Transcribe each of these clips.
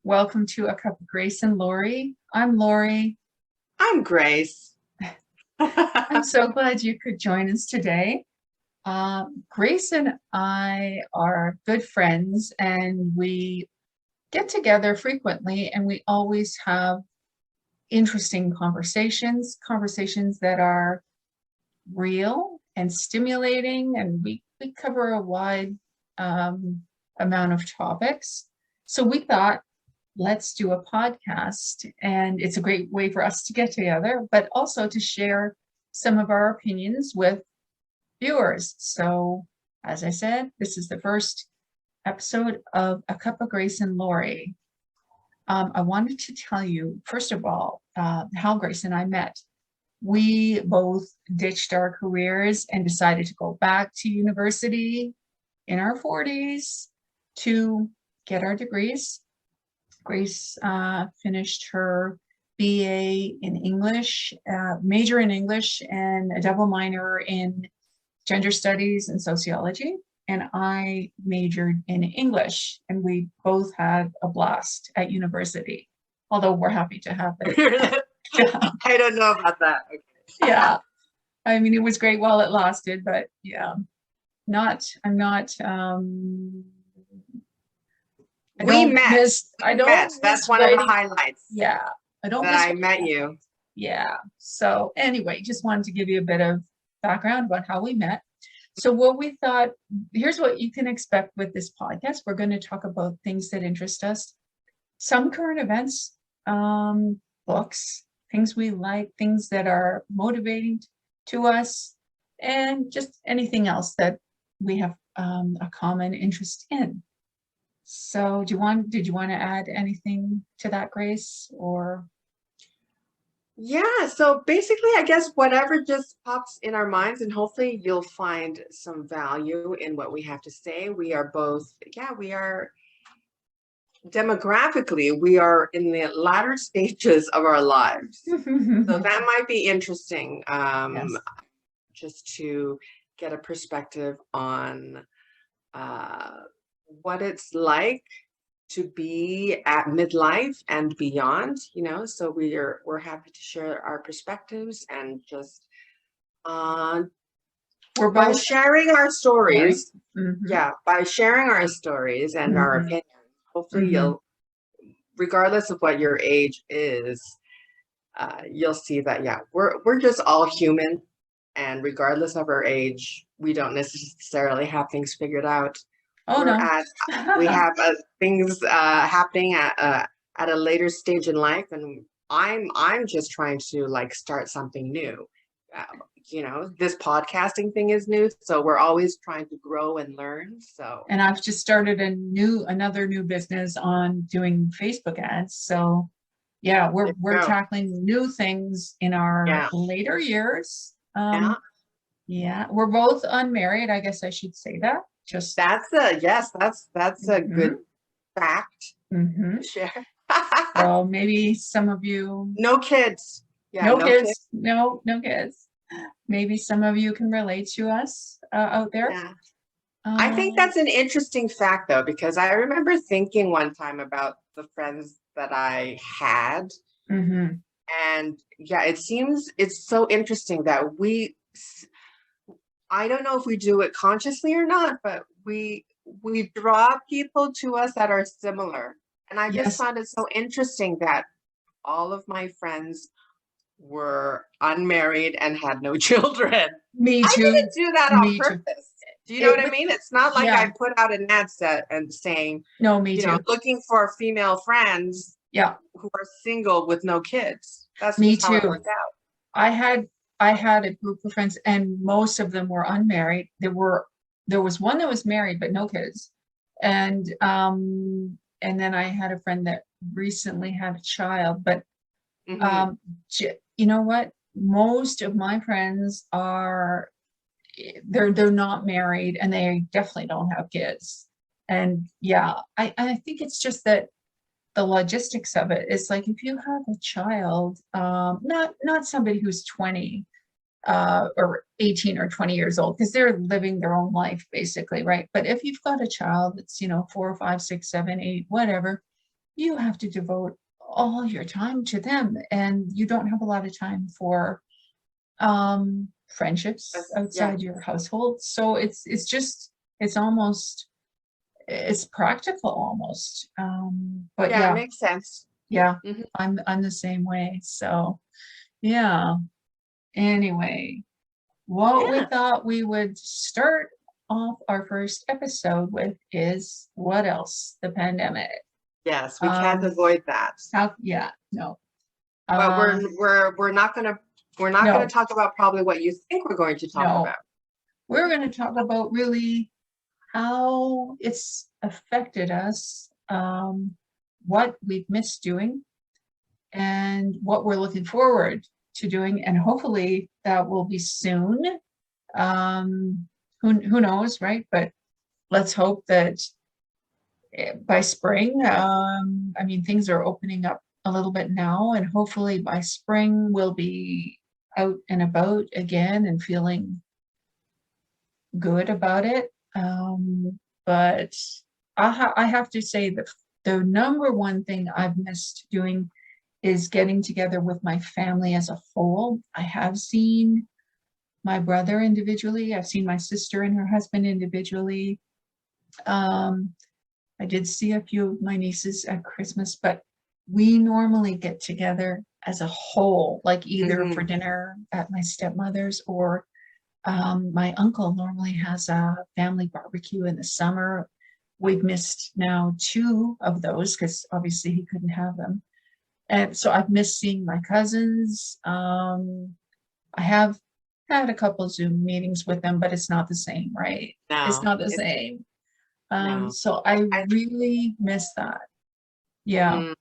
Welcome to A Cup of Grace and Lori. I'm Lori. I'm Grace. I'm so glad you could join us today. Grace and I are good friends, and we get together frequently, and we always have interesting conversations that are real and stimulating, and we cover a wide amount of topics. So we thought, let's do a podcast, and it's a great way for us to get together, but also to share some of our opinions with viewers. So, as I said, this is the first episode of A Cup of Grace and Lori. I wanted to tell you, first of all, how Grace and I met. We both ditched our careers and decided to go back to university in our 40s to get our degrees. Grace finished her BA in English, major in English, and a double minor in gender studies and sociology. And I majored in English, and we both had a blast at university, although we're happy to have it. Yeah. I don't know about that. Okay. Yeah. I mean, it was great while it lasted, but yeah, I'm not, we met. That's one of the highlights. Yeah. I met you. Yeah. So anyway, just wanted to give you a bit of background about how we met. So what we thought, here's what you can expect with this podcast. We're going to talk about things that interest us, some current events, books, things we like, things that are motivating to us, and just anything else that we have a common interest in. So did you want to add anything to that, Grace? Or yeah, so basically, I guess whatever just pops in our minds, and hopefully you'll find some value in what we have to say. We are both, we are demographically, we are in the latter stages of our lives. So that might be interesting, yes. just to get a perspective on what it's like to be at midlife and beyond, so we're happy to share our perspectives and just by sharing our stories. Mm-hmm. By sharing our stories and our opinions, hopefully you'll, regardless of what your age is, you'll see that we're just all human, and regardless of our age, we don't necessarily have things figured out. Oh, no. We have things happening at a later stage in life, and I'm just trying to start something new. This podcasting thing is new, so we're always trying to grow and learn. So, and I've just started another new business on doing Facebook ads. So, yeah, we're tackling new things in our later years. Yeah, we're both unmarried. I guess I should say that. That's a good fact to share. So maybe some of you, no kids. No kids. Maybe some of you can relate to us out there. Yeah. I think that's an interesting fact, though, because I remember thinking one time about the friends that I had, and it seems it's so interesting that I don't know if we do it consciously or not, but we draw people to us that are similar. And I just found it so interesting that all of my friends were unmarried and had no children. Me too. I didn't do that on purpose. Do you know what I mean? It's not like I put out an ad set and saying, no, me too. Looking for female friends who are single with no kids. That's me too. How it worked out. I had a group of friends, and most of them were unmarried. There was one that was married but no kids, and then I had a friend that recently had a child. But you know what? Most of my friends are they're not married, and they definitely don't have kids. And I think it's just that the logistics of it is like, if you have a child, not somebody who's 20, or 18 or 20 years old, because they're living their own life basically, right? But if you've got a child that's, 4, 5, 6, 7, 8, whatever, you have to devote all your time to them, and you don't have a lot of time for friendships Yeah. outside your household. So it's practical almost. But Yeah, it yeah, makes sense. yeah, Mhm. I'm the same way. So yeah. Anyway, what we Yeah. thought we would start off our first episode with is what else? The pandemic. Yes, we can't avoid that. Yeah, no. But Uh, we're not gonna no, talk about probably what you think we're going to talk no. about. We're going to talk about really how it's affected us, what we've missed doing, and what we're looking forward to doing, and hopefully that will be soon. Who knows, right? But let's hope that by spring, I mean, things are opening up a little bit now, and hopefully by spring we'll be out and about again and feeling good about it. But I have to say that the number one thing I've missed doing is getting together with my family as a whole. I have seen my brother individually. I've seen my sister and her husband individually. Um, I did see a few of my nieces at Christmas, but we normally get together as a whole, like either for dinner at my stepmother's, or my uncle normally has a family barbecue in the summer. We've missed now 2 of those because obviously he couldn't have them. And so I've missed seeing my cousins. I have had a couple Zoom meetings with them, but it's not the same, right? It's No, not the it's same. no. So I I really miss that. Yeah. mm,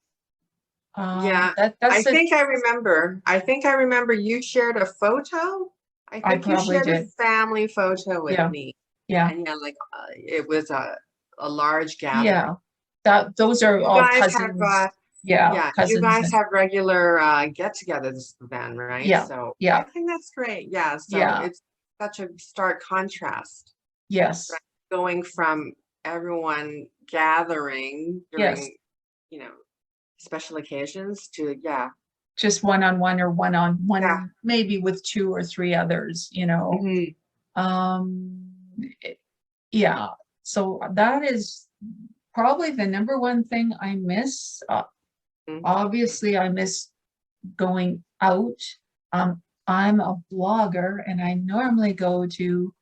yeah. I That's it. think I remember. I think I remember you shared a photo. I I think you probably shared a did. family photo with Yeah. me, Yeah. and yeah, like it was a large gathering. Yeah. Those are You all guys have cousins. Yeah, yeah, you cousins guys and have regular get-togethers then, right? yeah, So I yeah, think that's great. Yeah, so yeah, it's such a stark contrast, right? yes, Going from everyone gathering yes. during, special occasions to yeah. Just one-on-one or Yeah. one-on-one, maybe with 2 or 3 others. Hmm. Um, it- yeah. So that is probably the number one thing I miss. Obviously, I miss going out. I'm a blogger, and I normally go to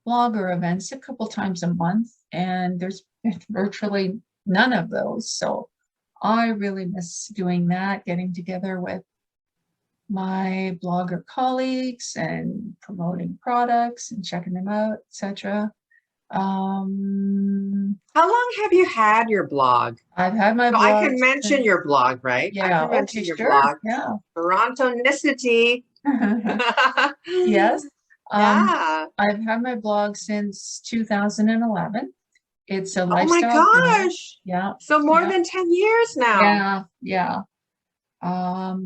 blogger events a couple times a month, and there's virtually none of those. So I really miss doing that, getting together with my blogger colleagues and promoting products and checking them out, etc. How long have you had your blog? I've had my So I blog can mention since, your blog, right? I yeah, can okay, mention your sure, blog, yeah. Torontonicity. Yes. Um, Yeah. I've had my blog since 2011. It's a Oh my lifestyle blog. gosh. Yeah, So more yeah, than 10 years now. yeah, yeah.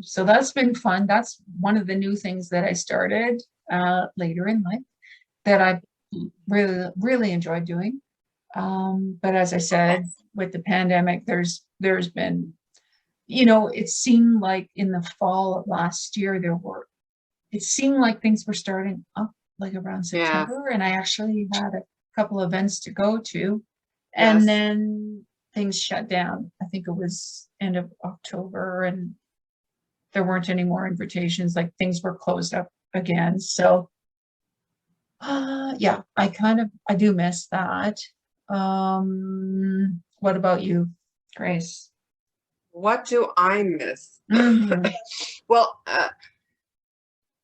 So that's been fun. That's one of the new things that I started later in life that I really, really enjoyed doing. But as I Okay. said, with the pandemic, there's been, it seemed like in the fall of last year, it seemed like things were starting up like around Yeah. September, and I actually had a couple events to go to, and Yes. then things shut down. I think it was end of October, and there weren't any more invitations, like things were closed up again. So yeah, I do miss that. What about you, Grace? What do I miss? Hmm. Well,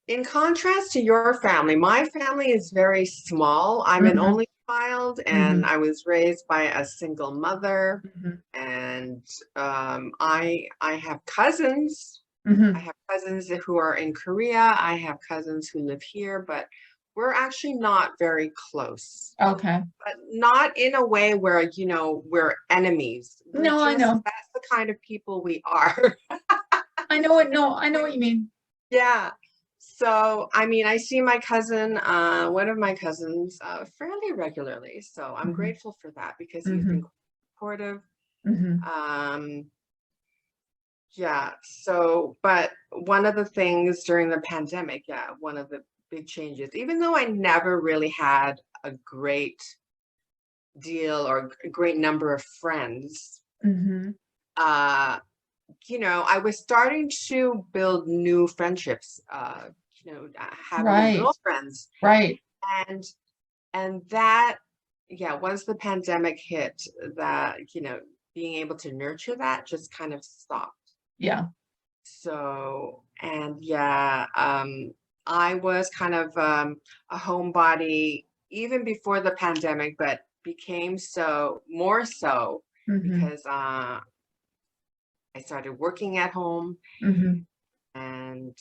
in contrast to your family, my family is very small. I'm an Hmm. only child, and Hmm. I was raised by a single mother. Hmm. And I have cousins. I Hmm. have cousins who are in Korea. I have cousins who live here, but we're actually not very close. Okay. But not in a way where, we're enemies. No, I know. That's the kind of people we are. I know what. No, I know what you mean. Yeah. So, I mean, I see my cousin, one of my cousins, fairly regularly. So I'm Hmm. grateful for that because he's been Hmm. supportive. Hmm. Um, yeah. So, but one of the things during the pandemic, yeah, one of the big changes, even though I never really had a great deal or a great number of friends, Hmm. uh, I was starting to build new friendships, have new Right. girlfriends. Right. And that, yeah, once the pandemic hit, that, being able to nurture that just kind of stopped. Yeah. So, and yeah, I was kind of a homebody even before the pandemic, but became so more so Hmm. because I started working at home, Hmm. and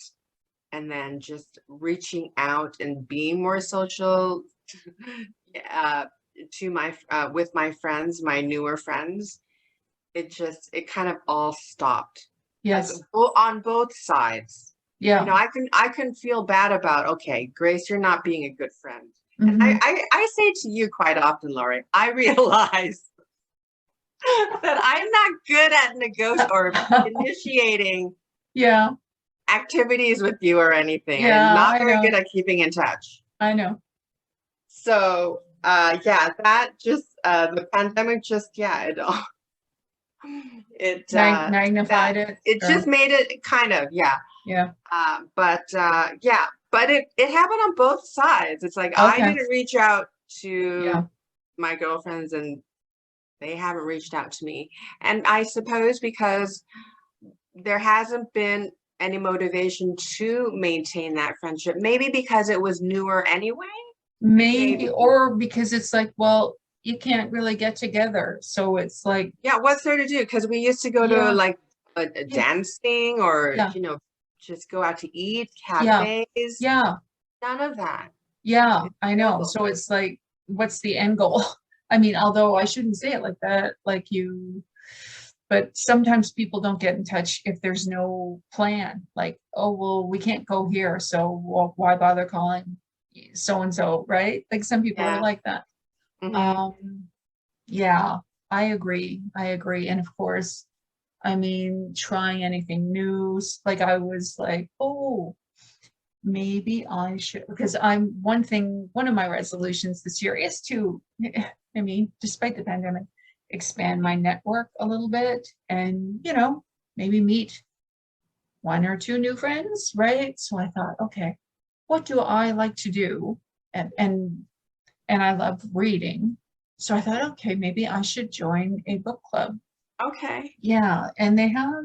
then just reaching out and being more social, uh, to my with my friends, my newer friends. It kind of all stopped, like Yes. on both sides. Yeah. I can feel bad about, okay, Grace, you're not being a good friend. And Hmm. I say to you quite often, Lori, I realize that I'm not good at negotiating or initiating Yeah. activities with you or anything, and Yeah. not I very know. good at keeping in touch. I know. So yeah, that just the pandemic just, yeah, it that Magnified it. it just Or made it kind of, yeah. yeah. But yeah, but it happened on both sides. It's like I Okay. didn't reach out Yeah. to my girlfriends, and they haven't reached out to me. And I suppose because there hasn't been any motivation to maintain that friendship, maybe because it was newer anyway. Maybe, Maybe. or because it's like, well, you can't really get together. So it's like, Yeah, what's there to do? Because we used to go to yeah, like a yeah, dancing, or, yeah, just go out to eat, yeah, cafes. yeah, None of that. yeah, It's I know. horrible. So it's like, what's the end goal? I mean, although I shouldn't say it like that, but sometimes people don't get in touch if there's no plan. Like, oh, well, we can't go here, so well, why bother calling so and so, right? Like some people are Yeah. like that. Hmm. Um, yeah, I agree. I agree. And of course, I mean, trying anything new, like I was like, oh, maybe I should, because one of my resolutions this year is to, I mean, despite the pandemic, expand my network a little bit and, maybe meet one or two new friends, right? So I thought, okay, what do I like to do? And I love reading. So I thought, okay, maybe I should join a book club. Okay. Yeah, and they have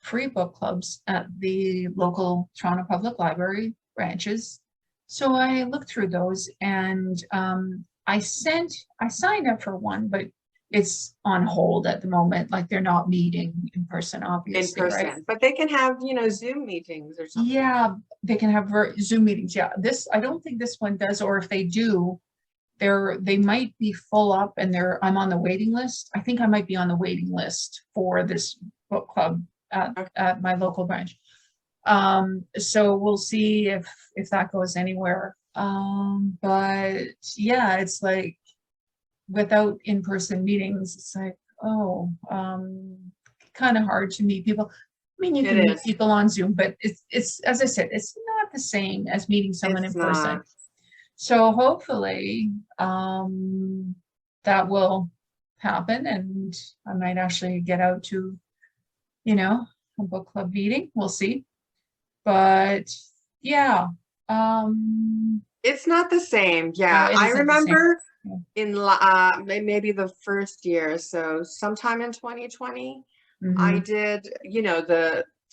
free book clubs at the local Toronto Public Library branches. So I looked through those and I signed up for one, but it's on hold at the moment. Like they're not meeting in person, In obviously, right? person, but they can have, Zoom meetings or something. Yeah, they can have Zoom meetings. Yeah, I don't think this one does, or if they do, they might be full up and I'm on the waiting list. I think I might be on the waiting list for this book club Okay. at my local branch. So we'll see if that goes anywhere. But yeah, it's like without in-person meetings, it's like, oh, kind of hard to meet people. I mean, you It can meet is. people on Zoom, but it's as I said, it's not the same as meeting someone It's in person. not. So hopefully, that will happen and I might actually get out to, a book club meeting. We'll see. But yeah, It's not the same. no, Yeah, it I isn't the same. remember Yeah. in maybe the first year, so sometime in 2020, I Mm-hmm. did,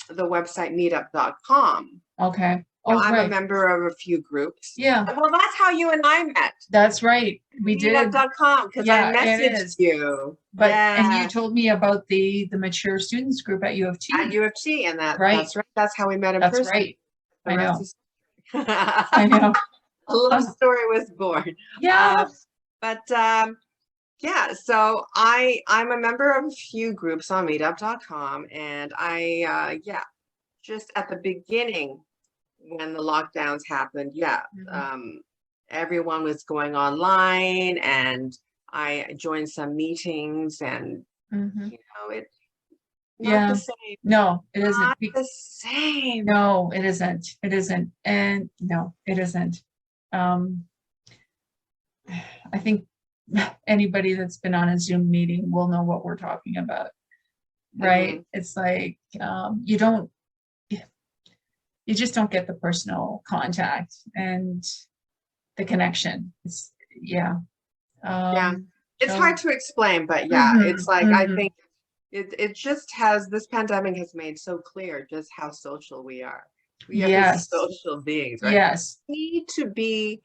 the website meetup.com. Okay. Oh, I'm a right. member of a few groups. Yeah, Well, that's how you and I met. that's right. We did. Meetup.com, because I Yeah, it messaged is. you. And you Yeah, told me about the mature students group at U of at T, U of T, and right? that's right. That's how we met in That's person. right. The I rest know. is I a know. love story was born. Yeah. Uh, but yeah, so I'm a member of a few groups on meetup.com, and I yeah, just at the beginning when the lockdowns happened, yeah, Mhm. everyone was going online, and I joined some meetings, and Mhm. it's not the Yeah. same. No, it Not isn't. the same. No, it isn't. It isn't. And no, it isn't. Um, I think anybody that's been on a Zoom meeting will know what we're talking about, Hmm. right? It's like you just don't get the personal contact and the connection. It's yeah. Yeah, it's hard So to explain, but yeah, it's mhm, like I mhm. think it just has this pandemic has made so clear just how social we are. We are Yes, social beings, right? yes, We need to be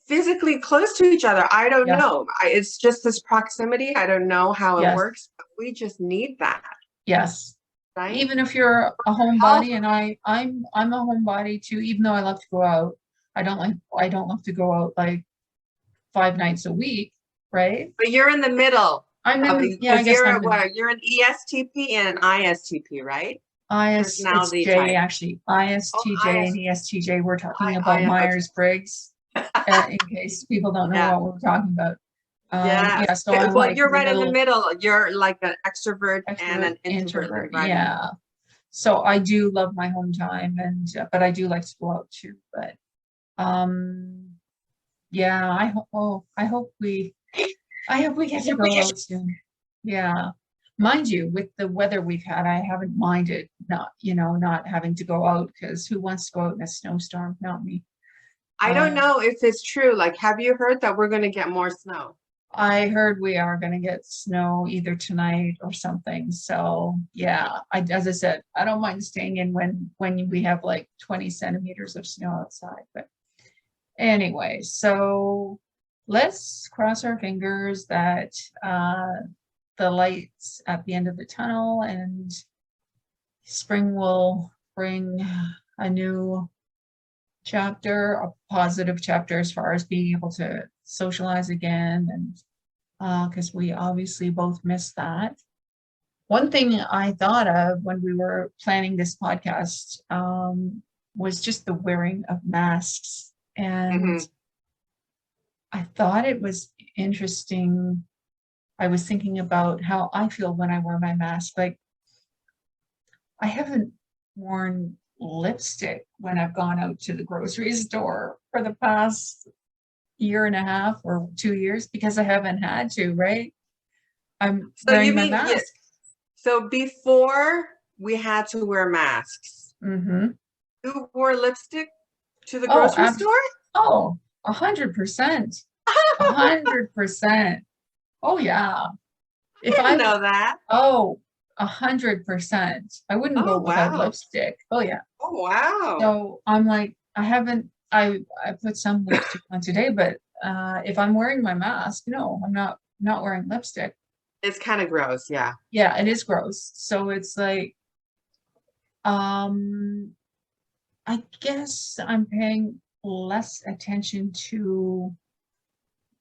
physically close to each other. I don't yeah, know. It's just this proximity. I don't know how it yes, works, but we just need that, yes. right? Even if you're a Health, homebody, and I'm a homebody too, even though I love to go out, I don't love to go out like 5 nights a week, right? but you're in the middle I'm of in, yeah, I because guess you're I'm a in what? You're an ESTP and an ISTP, right? It's Personality J type. actually, Oh, ISTJ and ESTJ. We're talking about Okay. Myers-Briggs, in case people don't know Yeah. what we're talking about. Yes. Yeah, so I'm Well, like you're the right in the little middle. You're like an extrovert and extrovert, an introvert, introvert. right in the Yeah. So I do love my home time, and but I do like to go out too. But um, yeah, I hope we get to go middle. out soon. Yeah. Mind you, with the weather we've had, I haven't minded not having to go out, because who wants to go out in a snowstorm? Not me. I don't Um, know if it's true. Like, have you heard that we're going to get more snow? I heard we are going to get snow either tonight or something. So yeah, as I said, I don't mind staying in when we have like 20 centimeters of snow outside. But anyway, so let's cross our fingers that uh, the lights at the end of the tunnel, and spring will bring a new chapter, a positive chapter as far as being able to socialize again, and because we obviously both miss that. One thing I thought of when we were planning this podcast was just the wearing of masks. And Hmm. I thought it was interesting. I was thinking about how I feel when I wear my mask. Like, I haven't worn lipstick when I've gone out to the grocery store for the past year and a half or 2 years, because I haven't had to, right? I'm So you wearing my mean, yeah, mask. so before we had to wear masks, Hmm. you wore lipstick to the Oh, grocery store? oh, 100%. 100%. Oh yeah. I If didn't I know that. oh 100%. I wouldn't Oh, go without wow. lipstick. Oh yeah. Oh, wow. So I'm like, I put some lipstick on today, but if I'm wearing my mask, no, I'm not wearing lipstick. It's kind of gross. Yeah. Yeah, it is gross. So it's like, um, I guess I'm paying less attention to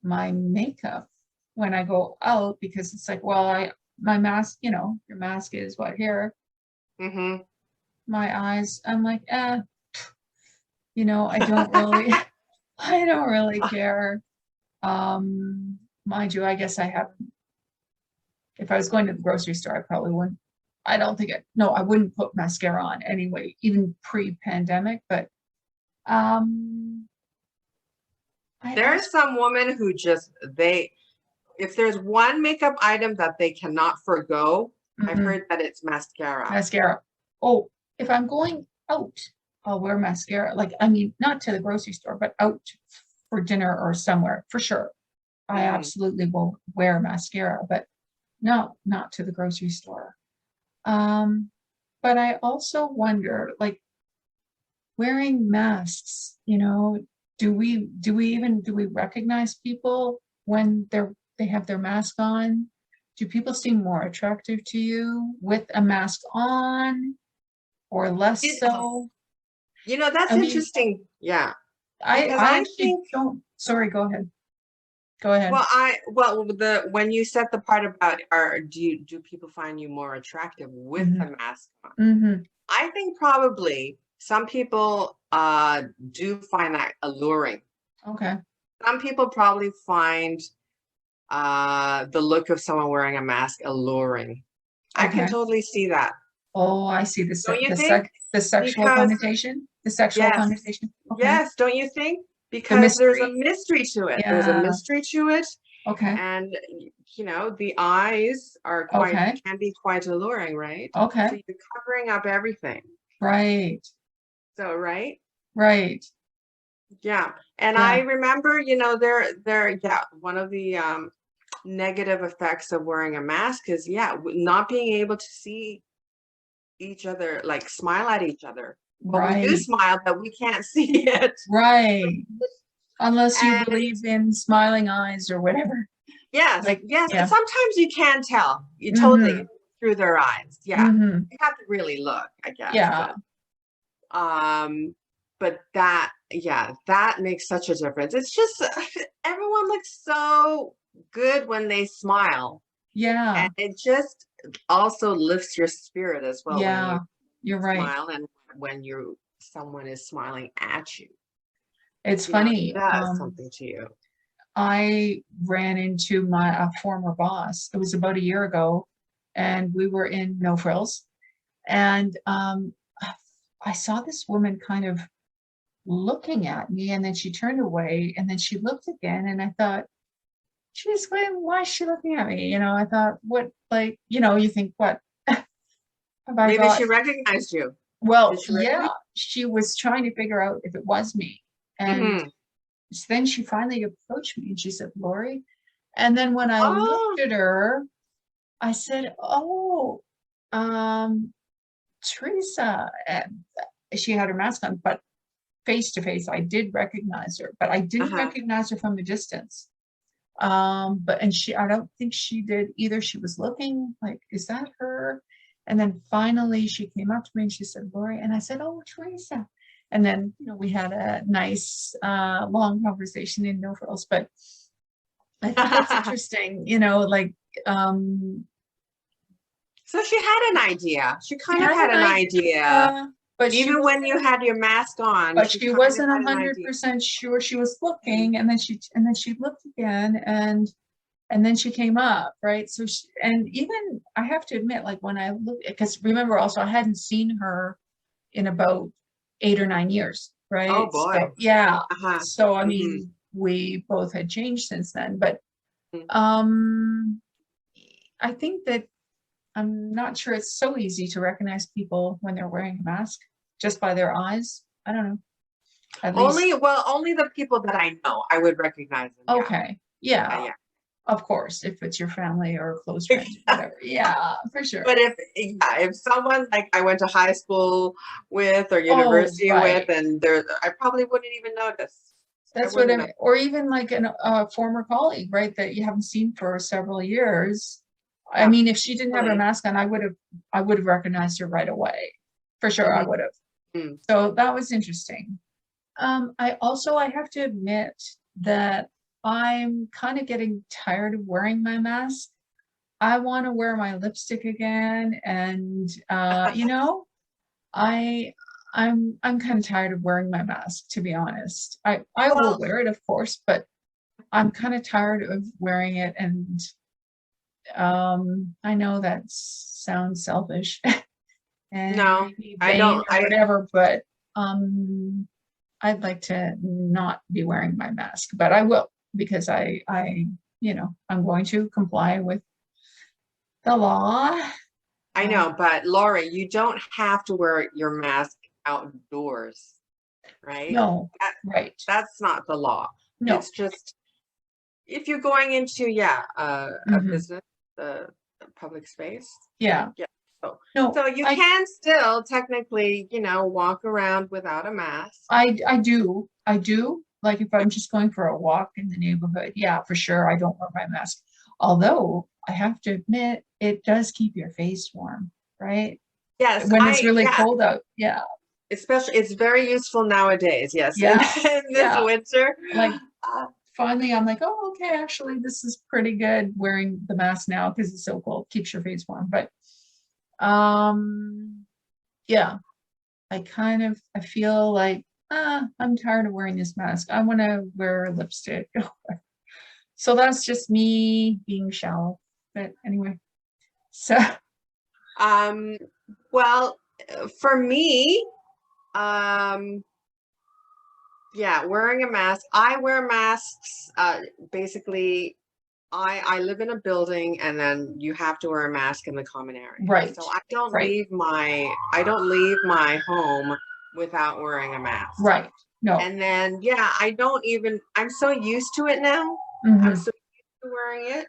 my makeup when I go out, because it's like, well, my mask, your mask is what here, Hmm. my eyes. I'm like, I don't really, I don't really care. Mind you, I guess I haven't. If I was going to the grocery store, I probably wouldn't. I don't think no, I wouldn't put mascara on anyway, even pre-pandemic. But um, I There are also some women who just, if there's one makeup item that they cannot forgo, I've mhm, heard that it's mascara. mascara. Oh, if I'm going out, I'll wear mascara. Like, I mean, not to the grocery store, but out for dinner or somewhere for sure. I Hmm. absolutely will wear mascara, but no, not to the grocery store. Um, but I also wonder, like, wearing masks, do we recognize people when they have their mask on? Do people seem more attractive to you with a mask on, or less You, so? that's I mean, interesting. Yeah. I Because I I actually think, don't. Sorry, go ahead. Go ahead. when you said the part about, do people find you more attractive with Hmm. a mask on? Hmm. I think probably some people do find that alluring. Okay. Some people probably find the look of someone wearing a mask alluring. I can Okay. totally see that. Oh, I see Don't you think? the sexual Because connotation. The sexual yes, connotation. Okay. yes, don't you think? The Because there's a mystery. mystery to it. There's a Yeah. mystery to it, Okay. and the eyes Okay. can be quite alluring, right? So Okay. you're covering up everything. Right. So, right? Right. Yeah. And I Yeah. remember, yeah, one of the negative effects of wearing a mask is, yeah, not being able to see each other, like smile at each other. Well, we do Right. smile, but we can't see it. Right. Unless you And believe in smiling eyes or whatever. yes, Like, yes. And yeah. sometimes you can tell. You Mm-hmm. totally through their eyes. Yeah. Mm-hmm. You have to really look, I guess. Yeah. But that, yeah, that makes such a difference. It's just everyone looks so good when they smile. Yeah. And it just also lifts your spirit as well when you Yeah. You're right. smile and when someone is smiling at you. It's It funny. does something to you. I ran into my former boss. It was about a year ago, and we were in No Frills, and I saw this woman kind of looking at me, and then she turned away, and then she looked again, and I thought, geez, why is she looking at me? I thought, what, like, you think, what have I Maybe got? she recognized you. Well, Did she yeah, recognize? she was trying to figure out if it was me, and Mm-hmm. then she finally approached me, and she said, Lori. And then when I Oh, looked at her, I said, "Oh, um, Teresa." And she had her mask on, but face to face, I did recognize her, but I didn't uh-huh. recognize her from a distance. And I don't think she did either. She was looking like, is that her? And then finally she came up to me and she said, Lori, and I said, oh, Teresa. And then, we had a nice, long conversation in no frills, but I think it's interesting, like, So she had an idea. She she kind of had had an an idea. idea, but she Even when you wasn't, had your mask on, but she she kind of wasn't had an idea. 100% sure she was looking. And then she looked again, and then she came up, right? So and even I have to admit, like when I look, because remember also I hadn't seen her in about 8 or 9 years, Oh right? boy. So yeah. Uh-huh. So I Mm-hmm. mean, we both had changed since then, but Mm-hmm. um I think that I'm not sure it's so easy to recognize people when they're wearing a mask just by their eyes. I don't know. At least, Only the people that I know, I would recognize them. Yeah. okay. Yeah, Yeah. of course, if it's your family or close friends, whatever. Yeah, for sure. But if someone like I went to high school with or Oh, university with, right. and I probably wouldn't even notice. I That's what I wouldn't know. mean. Or even like a former colleague, right, that you haven't seen for several years. I Yeah, mean, if she didn't have her really. mask on, I would have recognized her right away. For sure, I Mm-hmm. would have. Mm. So that was interesting. I have to admit that I'm kind of getting tired of wearing my mask. I want to wear my lipstick again, and I I'm kind of tired of wearing my mask, to be honest. I will Well, wear it, of course, but I'm kind of tired of wearing it, and I know that sounds selfish and no, maybe I vain don't. or whatever, but I'd like to not be wearing my mask, but I will because I'm going to comply with the law. I Uh, know, but Laura, you don't have to wear your mask outdoors, right? no, That, right. that's not the law. No. It's just if you're going into, yeah, a Hmm. business, a public space, Yeah. yeah. So, No, so you I can still technically, walk around without a mask. I do. I do. Like if I'm just going for a walk in the neighborhood, yeah, for sure, I don't wear my mask. Although I have to admit, it does keep your face warm, right? Yes, When it's really yeah, cold out. Yeah. especially it's very useful nowadays. Yes, in, Yeah. in this Yeah. winter. Like Uh, finally I'm like, oh, okay, actually this is pretty good wearing the mask now because it's so cold, keeps your face warm. But yeah. I feel like, I'm tired of wearing this mask. I want to wear lipstick. So that's just me being shallow. But anyway, so Um, well, for me, um, yeah, wearing a mask. I wear masks. Basically, I live in a building, and then you have to wear a mask in the common area. right, So right, I don't leave my home without wearing a mask. right. No. And then yeah, I'm so used to it now. I'm Hmm. so used to wearing it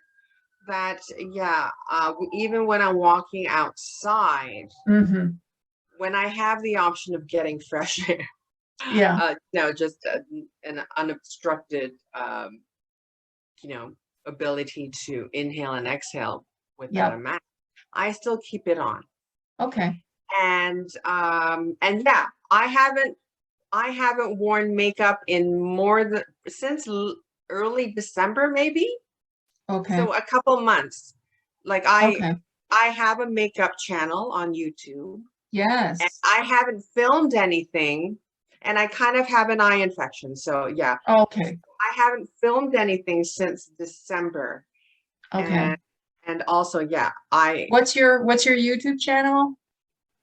that yeah, even when I'm walking outside, Hmm. when I have the option of getting fresh air, Yeah. just an unobstructed, you know, ability to inhale and exhale without a Yep. mask, I still keep it on. Okay. And yeah, I haven't worn makeup in more than since early December, maybe. Okay. So a couple months. Like Okay. I have a makeup channel on YouTube, and Yes. I haven't filmed anything, and I kind of have an eye infection. So yeah, Okay. I haven't filmed anything since December. Okay. And also, yeah, I What's your YouTube channel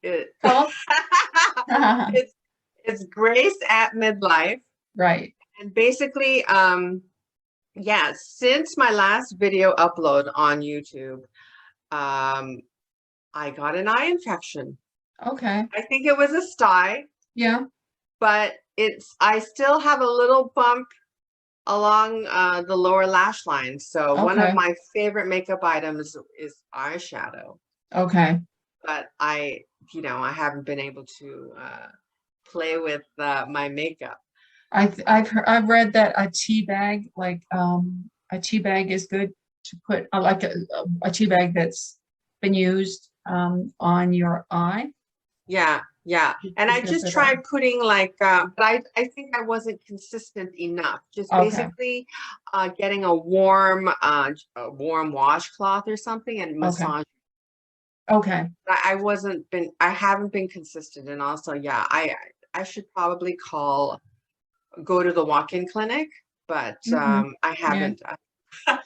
it, called? it's it's Grace at Midlife. Right. And basically, yeah, since my last video upload on YouTube, um, I got an eye infection. Okay. I think it was a sty, Yeah. but I still have a little bump along the lower lash line. So one of Okay. my favorite makeup items is eyeshadow, Okay. but I haven't been able to play with my makeup. I've read that a tea bag is good to put like a tea bag that's been used on your eye Yeah, yeah. And is I good just for that. tried putting like, but I think I wasn't consistent enough. Just Okay. basically getting a warm washcloth or something and Okay. massage. Okay. I haven't been consistent. And also, yeah, I should probably go to the walk-in clinic, but Hmm. I Yeah. haven't.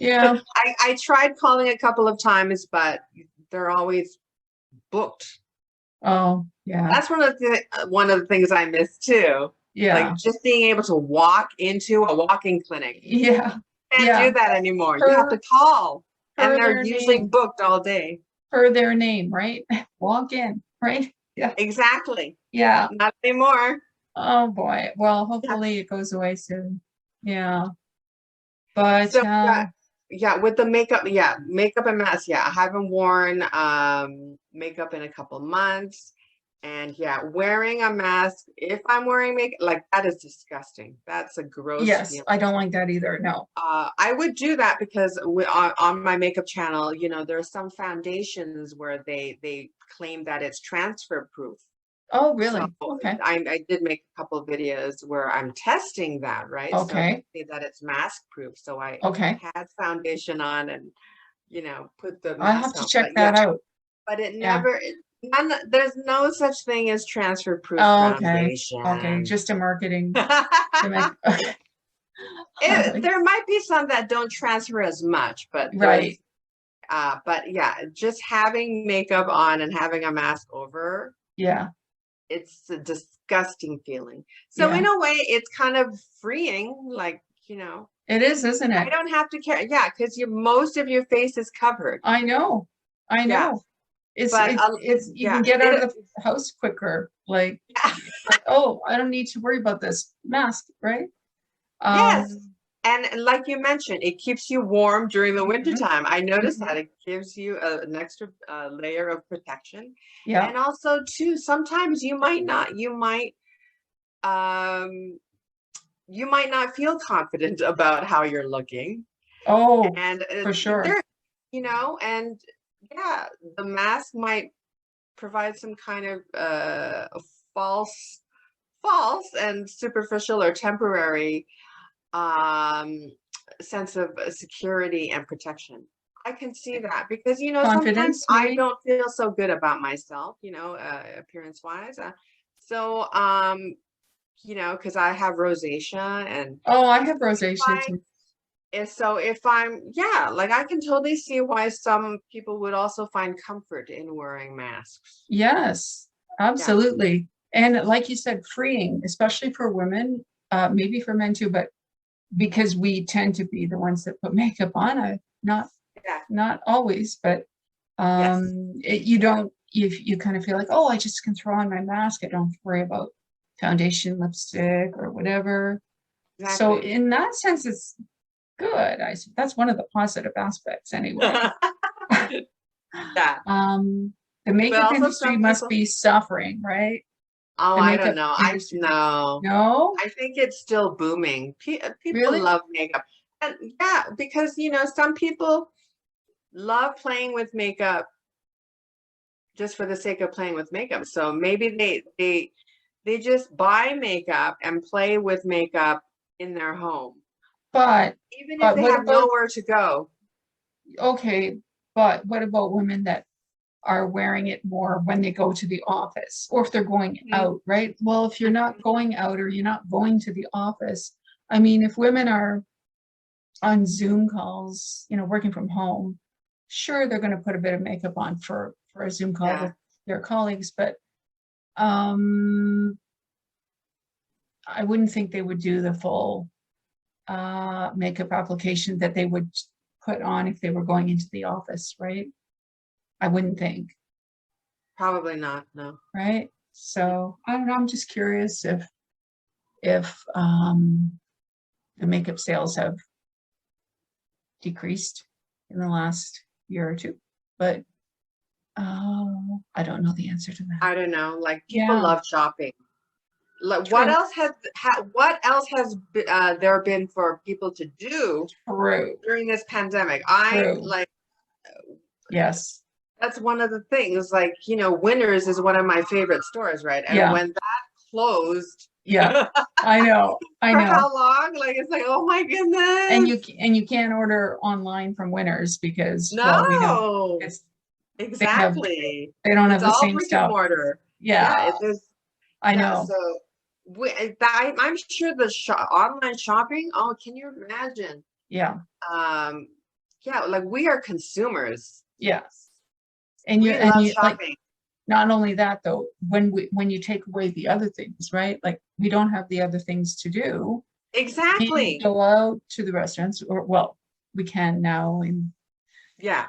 Yeah. I tried calling a couple of times, but they're always booked. Oh, yeah. That's one of the things I miss too. Yeah. Like just being able to walk into a walking clinic. Yeah. Can't Yeah. do that anymore. You have to Per call, and per they're their usually name. booked all day. Per their name, right? Walk in, right? Yeah. Exactly. Yeah. Not anymore. Oh boy. Well, Yeah. hopefully it goes away soon. Yeah. But So yeah, with the makeup, yeah, makeup and mask. Yeah, I haven't worn makeup in a couple months. And yeah, wearing a mask, if I'm wearing makeup, like that is disgusting. That's a gross yes, feeling. I don't like that either. No. I would do that because on my makeup channel, there are some foundations where they claim that it's transfer proof. Oh, So really? Okay. I did make a couple of videos where I'm testing that, right? So Okay. they say that it's mask proof. So I Okay. had foundation on and put the I have mask to on. check But yeah, that out. but Yeah. there's no such thing as transfer proof Oh, okay. Okay. foundation. Just a marketing gimmick. Okay. All right. There might be some that don't transfer as much, but Right. yeah, just having makeup on and having a mask over, Yeah. it's a disgusting feeling. So Yeah. in a way, it's kind of freeing, like, It is, isn't I it? don't have to care. Yeah, because most of your face is covered. I know. I Yeah, know. It's but it's it's you yeah, can get out of the house quicker. Like, oh, I don't need to worry about this mask, right? yes. Um, And like you mentioned, it keeps you warm during the winter mhm, time. I noticed that mhm. it gives you an extra layer of protection. Yeah. And also too, sometimes um you might not feel confident about how you're looking. Oh, And for sure. and yeah, the mask might provide some kind of false and superficial or temporary um, sense of security and protection. I can see that because sometimes Confidence, I maybe? don't feel so good about myself, appearance wise. So, because I have rosacea and Oh, I have if rosacea I too. and so if I'm yeah, like I can totally see why some people would also find comfort in wearing masks. Yes, Yeah. absolutely. And like you said, freeing, especially for women, maybe for men too, but because we tend to be the ones that put makeup on, not Yeah. not always, but Yes. you don't, you kind of feel like, oh, I just can throw on my mask. I don't have to worry about foundation, lipstick, or whatever. So Exactly. in that sense, it's good. That's one of the positive aspects anyway. Yeah. Um, the But makeup also industry some must people, be suffering, right? oh, The I don't makeup know. I industry. no. No, I think it's still booming. People really? love makeup. And yeah, because some people love playing with makeup just for the sake of playing with makeup. So maybe they just buy makeup and play with makeup in their home, But even if but they what have about, nowhere to go. okay, but what about women that are wearing it more when they go to the office or if they're going Mhm, out, right? Well, if you're not mhm. going out or you're not going to the office, I mean, if women are on Zoom calls, working from home, sure, they're going to put a bit of makeup on for a Zoom call Yeah, with their colleagues, but um, I wouldn't think they would do the full makeup application that they would put on if they were going into the office, right? I wouldn't think, probably not. No. right? So I don't know. I'm just curious if the makeup sales have decreased in the last year or two, but I don't know the answer to that. I don't know. Like people Yeah, love shopping. Like true, what else has there been for people to do true, during this pandemic? I true. like Yes, that's one of the things. Like Winners is one of my favorite stores, right? And yeah, when that closed, yeah. for I know, I know. how long? Like it's like, oh my And goodness, you can't order online from Winners because, well, no, it's they have exactly. they don't It's have the all same brick and stuff. mortar. Yeah, Yeah, it is. I Yeah, know. so I'm sure the online shopping. Oh, can you imagine? Yeah, Um, yeah, like we are consumers. yes. And We love you like, shopping. not only that though, when you take away the other things, right? Like we don't have the other things to do. We can't Exactly. go out to the restaurants, or well, we can now in, Yeah.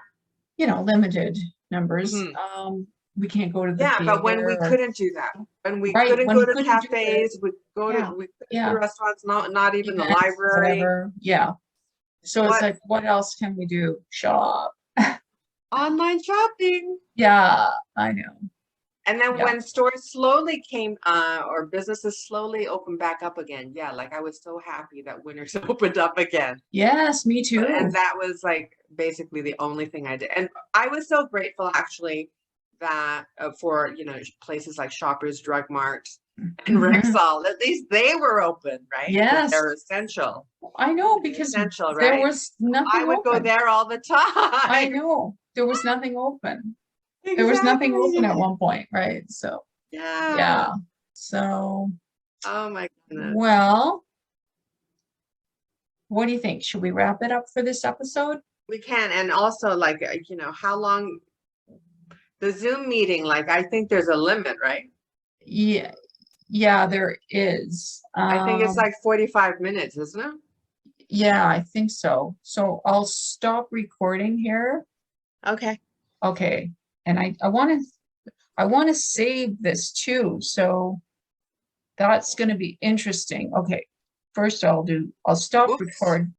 limited numbers. Hmm. We can't go to the Yeah, but when theater we or, couldn't do that, when we right, couldn't when go we to couldn't do it. cafes, Yeah, we couldn't go to yeah, restaurants, not even the events, library. whatever. Yeah. So it's What like, what else can we do? Shop. online shopping? Yeah, I know. And then Yeah. when stores slowly came, or businesses slowly opened back up again, yeah, like I was so happy that Winners opened up again. Yes, me And too. that was like basically the only thing I did. And I was so grateful actually that for places like Shoppers Drug Mart and Mhm. Rexall, at least they were open, right? Because Yes, they're essential. I know They're because essential, there right? was I nothing would go open. there all the I time. know there was nothing open. There was nothing open at Exactly. one point, right? So, Yeah. yeah. So, Oh my goodness. well, what do you think? Should we wrap it up for this episode? We can. And also like, how long the Zoom meeting, like I think there's a limit, right? Yeah, yeah, there is. I think it's like 45 minutes, isn't it? Yeah, I think so. So I'll stop recording here. Okay. Okay. And I want to save this too. So that's going to be interesting. Okay. First I'll stop Oops. record.